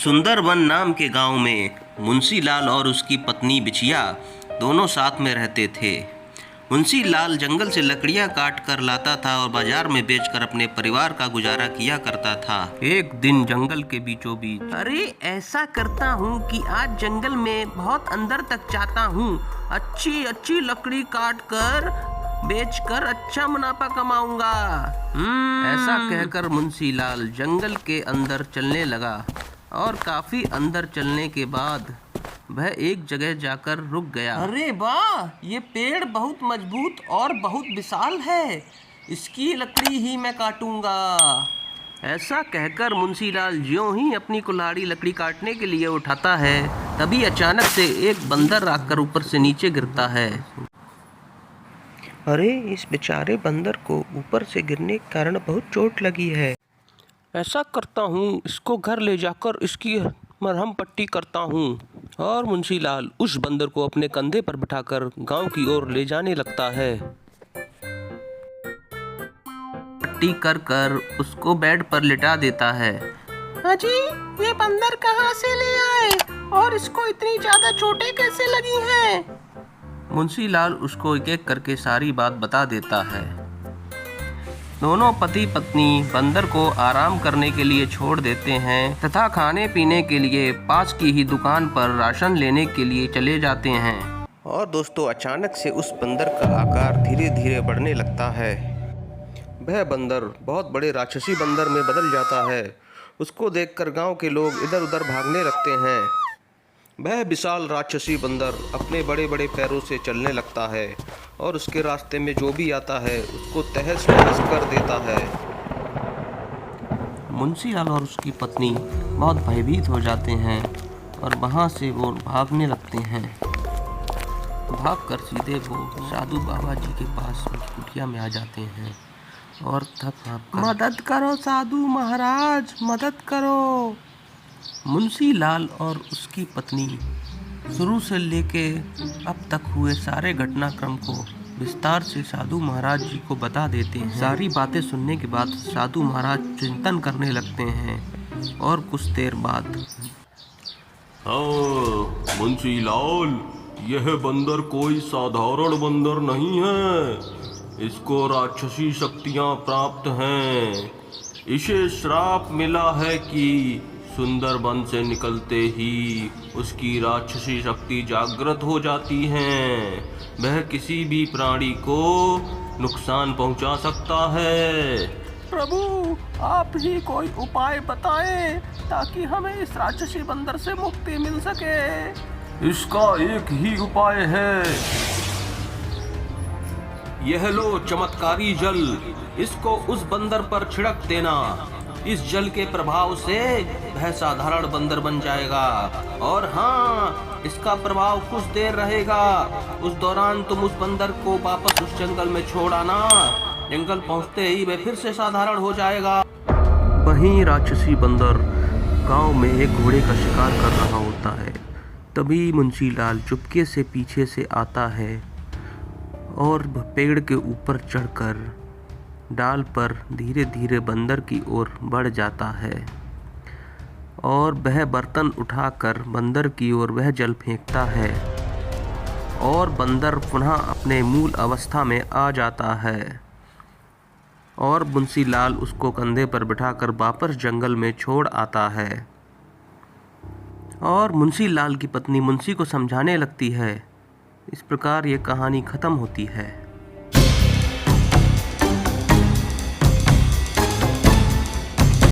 सुंदरबन नाम के गांव में मुंशी लाल और उसकी पत्नी बिछिया दोनों साथ में रहते थे। मुंशी लाल जंगल से लकड़ियां काट कर लाता था और बाजार में बेचकर अपने परिवार का गुजारा किया करता था। एक दिन जंगल के बीचों बीच अरे ऐसा करता हूँ कि आज जंगल में बहुत अंदर तक जाता हूँ, अच्छी अच्छी लकड़ी काट कर बेचकर अच्छा मुनाफा कमाऊंगा। ऐसा कहकर मुंशी लाल जंगल के अंदर चलने लगा और काफी अंदर चलने के बाद वह एक जगह जाकर रुक गया। अरे वाह, ये पेड़ बहुत मजबूत और बहुत विशाल है, इसकी लकड़ी ही मैं काटूंगा। ऐसा कहकर मुंशी लाल ज्यों ही अपनी कुल्हाड़ी लकड़ी काटने के लिए उठाता है, तभी अचानक से एक बंदर आकर ऊपर से नीचे गिरता है। अरे इस बेचारे बंदर को ऊपर से गिरने के कारण बहुत चोट लगी है। ऐसा करता हूँ, इसको घर ले जाकर इसकी मरहम पट्टी करता हूँ। और मुंशी लाल उस बंदर को अपने कंधे पर बिठाकर गांव की ओर ले जाने लगता है। पट्टी कर कर उसको बेड पर लिटा देता है। अजी, ये बंदर कहाँ से ले आए और इसको इतनी ज्यादा चोटें कैसे लगी हैं? मुंशी लाल उसको एक एक करके सारी बात बता देता है। दोनों पति पत्नी बंदर को आराम करने के लिए छोड़ देते हैं तथा खाने पीने के लिए पास की ही दुकान पर राशन लेने के लिए चले जाते हैं। और दोस्तों, अचानक से उस बंदर का आकार धीरे धीरे बढ़ने लगता है। वह बंदर बहुत बड़े राक्षसी बंदर में बदल जाता है। उसको देखकर गांव के लोग इधर उधर भागने लगते हैं। वह विशाल राक्षसी बंदर अपने बड़े बड़े पैरों से चलने लगता है और उसके रास्ते में जो भी आता है उसको तहस नहस कर देता है। मुंशी लाल और उसकी पत्नी बहुत भयभीत हो जाते हैं और वहाँ से वो भागने लगते हैं। भागकर सीधे वो साधु बाबा जी के पास कुटिया में आ जाते हैं और थक मदद करो साधु महाराज, मदद करो। मुंशी लाल और उसकी पत्नी शुरू से लेके अब तक हुए सारे घटनाक्रम को विस्तार से साधु महाराज जी को बता देते हैं। सारी बातें सुनने के बाद साधु महाराज चिंतन करने लगते हैं और कुछ देर बाद, हाँ मुंशी लाल, यह बंदर कोई साधारण बंदर नहीं है। इसको राक्षसी शक्तियाँ प्राप्त हैं। इसे श्राप मिला है कि सुंदरबन से निकलते ही उसकी राक्षसी शक्ति जागृत हो जाती है। वह किसी भी प्राणी को नुकसान पहुंचा सकता है। प्रभु, आप ही कोई उपाय बताएं ताकि हमें इस राक्षसी बंदर से मुक्ति मिल सके। इसका एक ही उपाय है। यह लो चमत्कारी जल, इसको उस बंदर पर छिड़क देना। इस जल के प्रभाव से वह साधारण बंदर बन जाएगा और हाँ, इसका प्रभाव कुछ देर रहेगा। उस दौरान तुम उस बंदर को वापस उस जंगल में छोड़ आना। जंगल पहुंचते ही वह फिर से साधारण हो जाएगा। वहीं राक्षसी बंदर गांव में एक घोड़े का शिकार कर रहा होता है। तभी मुंशी लाल चुपके से पीछे से आता है और पेड़ के ऊपर चढ़कर डाल पर धीरे धीरे बंदर की ओर बढ़ जाता है और वह बर्तन उठाकर बंदर की ओर वह जल फेंकता है और बंदर पुनः अपने मूल अवस्था में आ जाता है और मुंशी लाल उसको कंधे पर बिठाकर वापस जंगल में छोड़ आता है। और मुंशी लाल की पत्नी मुंशी को समझाने लगती है। इस प्रकार ये कहानी खत्म होती है।